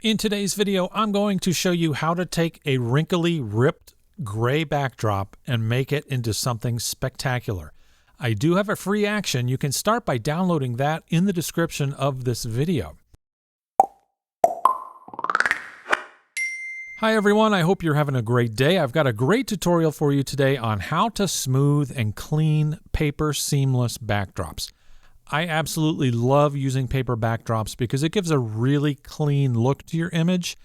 In today's video, I'm going to show you how to take a wrinkly, ripped gray backdrop and make it into something spectacular. I do have a free action. You can start by downloading that in the description of this video. Hi everyone, I hope you're having a great day. I've got a great tutorial for you today on how to smooth and clean paper seamless backdrops. I absolutely love using paper backdrops because it gives a really clean look to your image,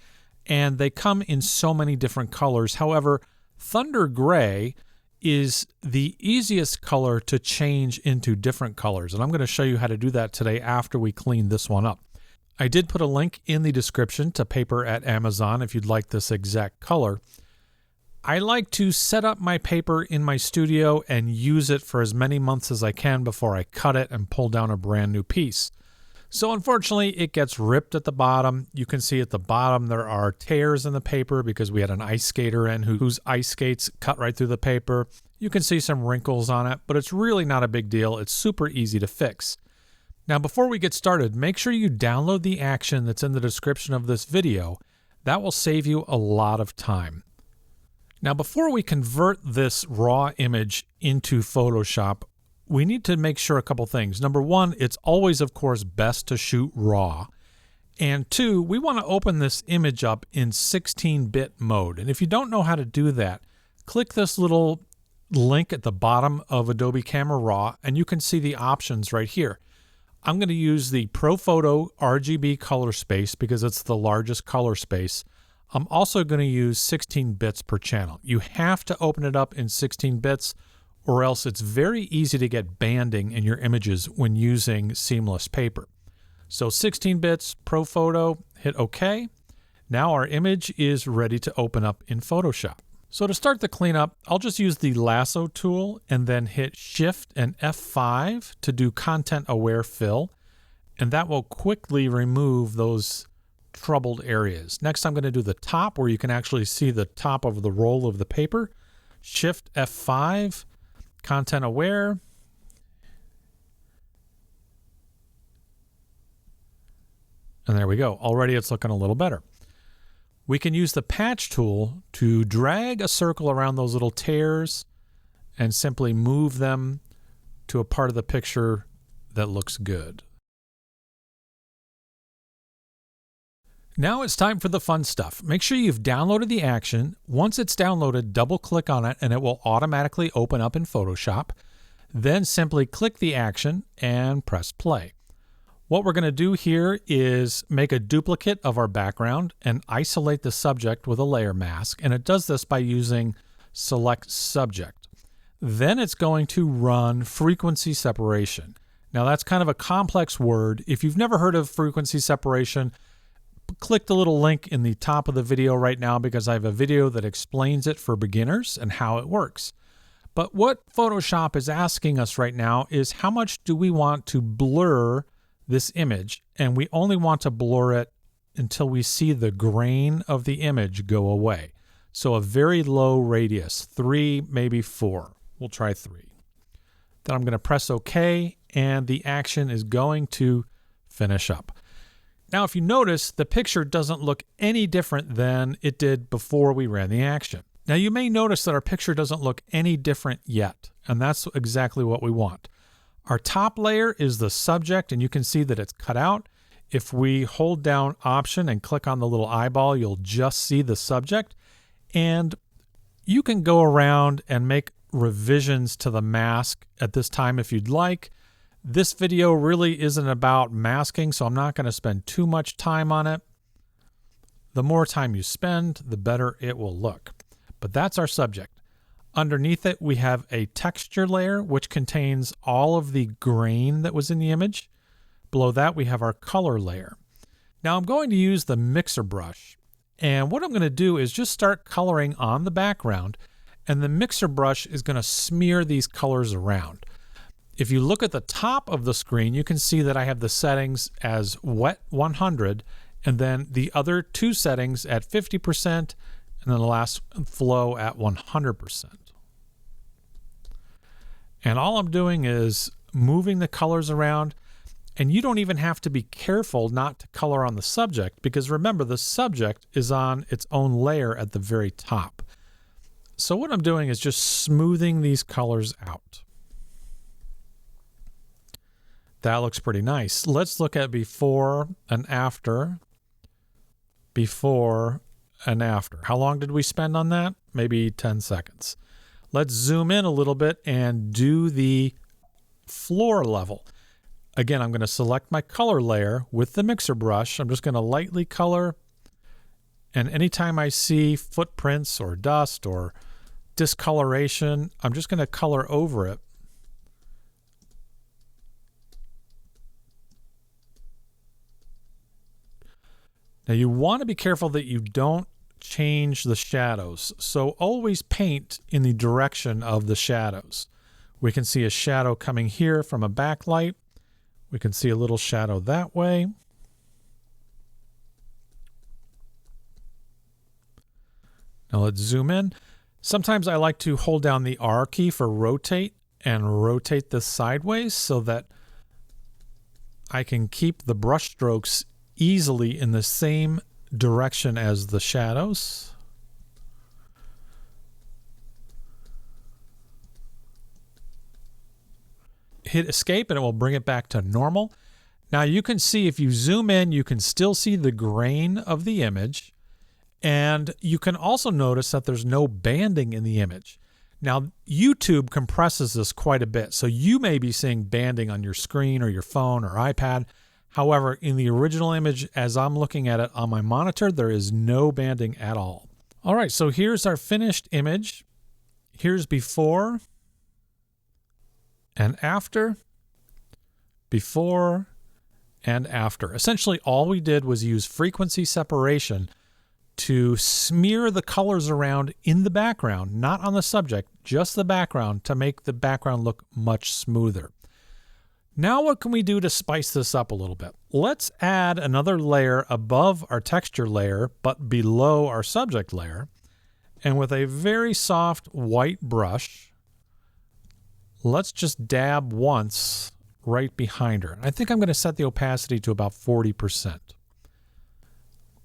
and they come in so many different colors. However, Thunder Gray is the easiest color to change into different colors, and I'm going to show you how to do that today after we clean this one up. I did put a link in the description to paper at Amazon if you'd like this exact color. I like to set up my paper in my studio and use it for as many months as I can before I cut it and pull down a brand new piece. So unfortunately, it gets ripped at the bottom. You can see at the bottom there are tears in the paper because we had an ice skater in whose ice skates cut right through the paper. You can see some wrinkles on it, but it's really not a big deal. It's super easy to fix. Now, before we get started, make sure you download the action that's in the description of this video. That will save you a lot of time. Now, before we convert this raw image into Photoshop, we need to make sure a couple things. Number one, it's always, of course, best to shoot raw. And two, we want to open this image up in 16-bit mode. And if you don't know how to do that, click this little link at the bottom of Adobe Camera Raw, and you can see the options right here. I'm going to use the ProPhoto RGB color space because it's the largest color space. I'm also going to use 16 bits per channel. You have to open it up in 16 bits or else it's very easy to get banding in your images when using seamless paper. So 16 bits, ProPhoto, hit OK. Now our image is ready to open up in Photoshop. So to start the cleanup, I'll just use the lasso tool and then hit Shift and F5 to do content aware fill, and that will quickly remove those troubled areas. Next, I'm going to do the top where you can actually see the top of the roll of the paper. Shift F5, content aware. And there we go. Already it's looking a little better. We can use the patch tool to drag a circle around those little tears and simply move them to a part of the picture that looks good. Now it's time for the fun stuff. Make sure you've downloaded the action. Once it's downloaded, double-click on it and it will automatically open up in Photoshop. Then simply click the action and press play. What we're going to do here is make a duplicate of our background and isolate the subject with a layer mask, and it does this by using Select Subject. Then it's going to run frequency separation. Now that's kind of a complex word. If you've never heard of frequency separation, click the little link in the top of the video right now because I have a video that explains it for beginners and how it works. But what Photoshop is asking us right now is how much do we want to blur this image, and we only want to blur it until we see the grain of the image go away. So a very low radius, 3, maybe 4. We'll try 3. Then I'm going to press OK, and the action is going to finish up. Now, if you notice, the picture doesn't look any different than it did before we ran the action. Now, you may notice that our picture doesn't look any different yet, and that's exactly what we want. Our top layer is the subject, and you can see that it's cut out. If we hold down Option and click on the little eyeball, you'll just see the subject. And you can go around and make revisions to the mask at this time if you'd like. This video really isn't about masking, so I'm not going to spend too much time on it. The more time you spend, the better it will look. But that's our subject. Underneath it, we have a texture layer, which contains all of the grain that was in the image. Below that, we have our color layer. Now I'm going to use the mixer brush. And what I'm going to do is just start coloring on the background, and the mixer brush is going to smear these colors around. If you look at the top of the screen, you can see that I have the settings as wet 100, and then the other two settings at 50%, and then the last flow at 100%. And all I'm doing is moving the colors around, And you don't even have to be careful not to color on the subject, because remember, the subject is on its own layer at the very top. So what I'm doing is just smoothing these colors out. That looks pretty nice. Let's look at before and after. Before and after. How long did we spend on that? Maybe 10 seconds. Let's zoom in a little bit and do the floor level. Again, I'm going to select my color layer with the mixer brush. I'm just going to lightly color. And anytime I see footprints or dust or discoloration, I'm just going to color over it. Now you want to be careful that you don't change the shadows. So always paint in the direction of the shadows. We can see a shadow coming here from a backlight. We can see a little shadow that way. Now let's zoom in. Sometimes I like to hold down the R key for rotate and rotate this sideways so that I can keep the brush strokes easily in the same direction as the shadows. Hit escape and it will bring it back to normal. Now you can see, if you zoom in, you can still see the grain of the image, and you can also notice that there's no banding in the image. Now YouTube compresses this quite a bit, so you may be seeing banding on your screen or your phone or iPad. However, in the original image, as I'm looking at it on my monitor, there is no banding at all. All right, so here's our finished image. Here's before and after, before and after. Essentially, all we did was use frequency separation to smear the colors around in the background, not on the subject, just the background, to make the background look much smoother. Now what can we do to spice this up a little bit? Let's add another layer above our texture layer, but below our subject layer. And with a very soft white brush, let's just dab once right behind her. I think I'm going to set the opacity to about 40%.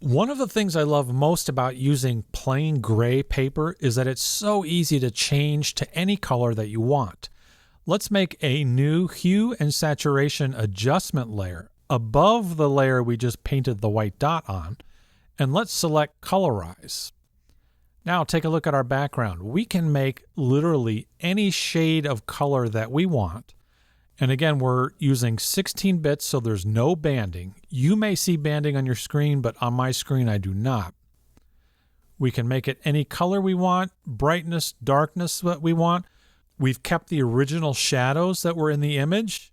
One of the things I love most about using plain gray paper is that it's so easy to change to any color that you want. Let's make a new hue and saturation adjustment layer above the layer we just painted the white dot on, and let's select colorize. Now take a look at our background. We can make literally any shade of color that we want. And again, we're using 16 bits, so there's no banding. You may see banding on your screen, but on my screen I do not. We can make it any color we want, brightness, darkness that we want. We've kept the original shadows that were in the image,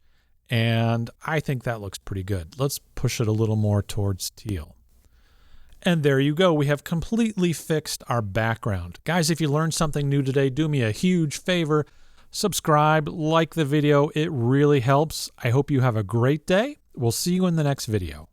and I think that looks pretty good. Let's push it a little more towards teal. And there you go. We have completely fixed our background. Guys, if you learned something new today, do me a huge favor. Subscribe, like the video. It really helps. I hope you have a great day. We'll see you in the next video.